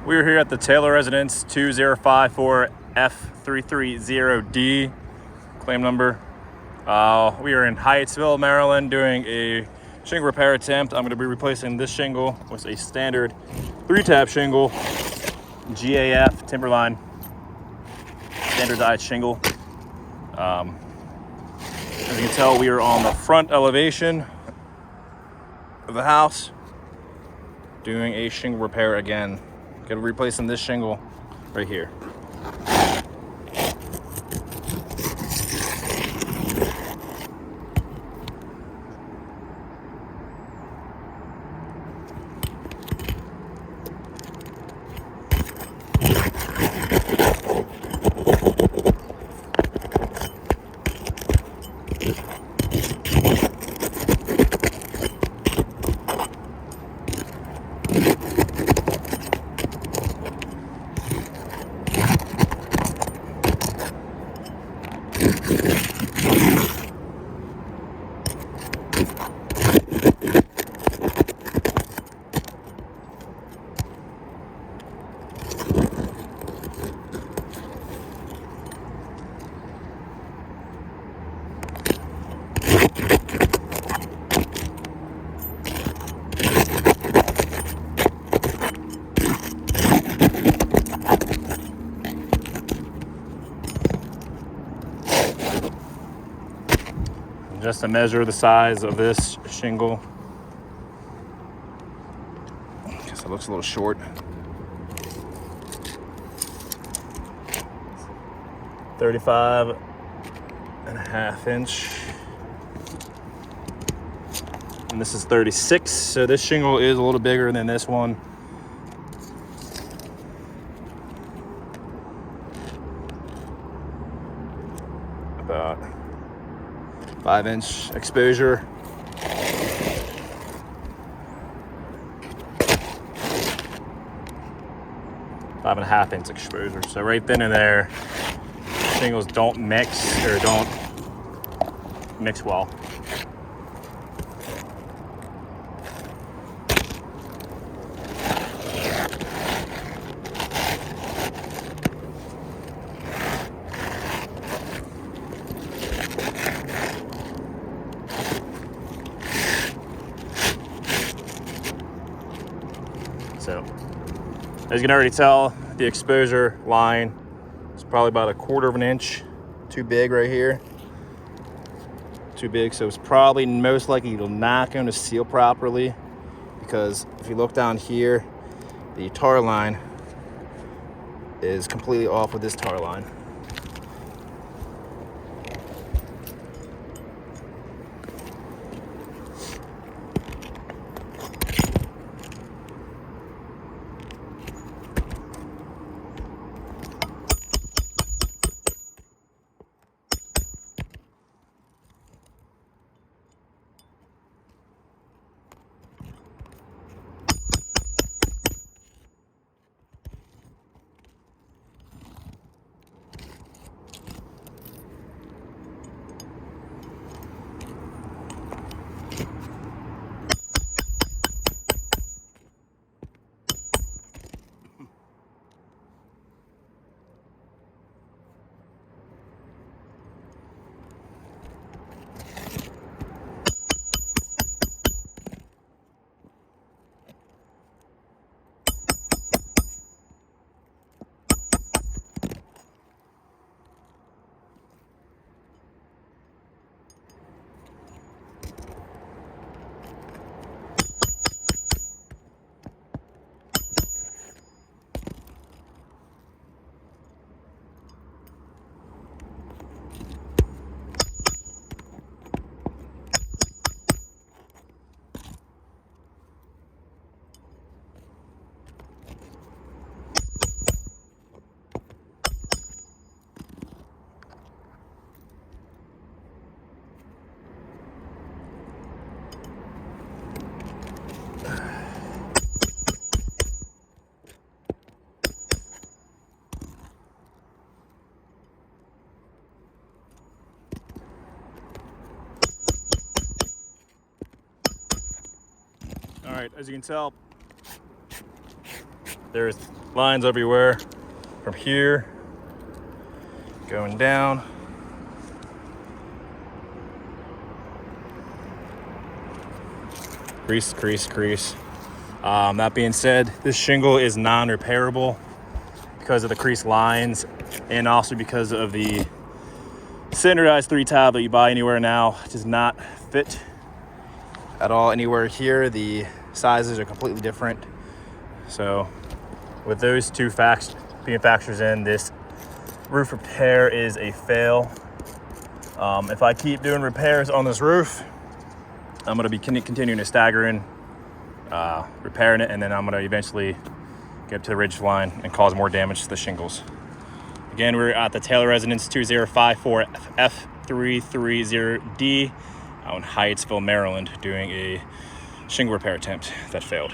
We're here at the Taylor Residence 2054F330D, claim number. We are in Hyattsville, Maryland, doing a shingle repair attempt. I'm going to be replacing this shingle with a standard 3-tap shingle, GAF Timberline standardized shingle. As you can tell, we are on the front elevation of the house doing a shingle repair again. Gonna be replacing this shingle right here. Just to measure the size of this shingle. Guess it looks a little short. "35.5" and this is 36, so this shingle is a little bigger than this one. About 5-inch exposure. Five and a half inch exposure. So right then and there, shingles don't mix well. So, as you can already tell, the exposure line is probably about 1/4 of an inch too big right here. Too big, so it's probably most likely not going to seal properly, because if you look down here, the tar line is completely off with this tar line. All right, as you can tell, there's lines everywhere from here going down. Crease, crease, crease. That being said, this shingle is non-repairable because of the crease lines and also because of the standardized 3 tab that you buy anywhere now. It does not fit at all anywhere here. The sizes are completely different. So with those two facts being factors in, this roof repair is a fail. If I keep doing repairs on this roof, I'm going to be continuing to stagger in, repairing it, and then I'm going to eventually get up to the ridge line and cause more damage to the shingles. Again, we're at the Taylor Residence 2054 F330D out in Hyattsville, Maryland, doing a shingle repair attempt that failed.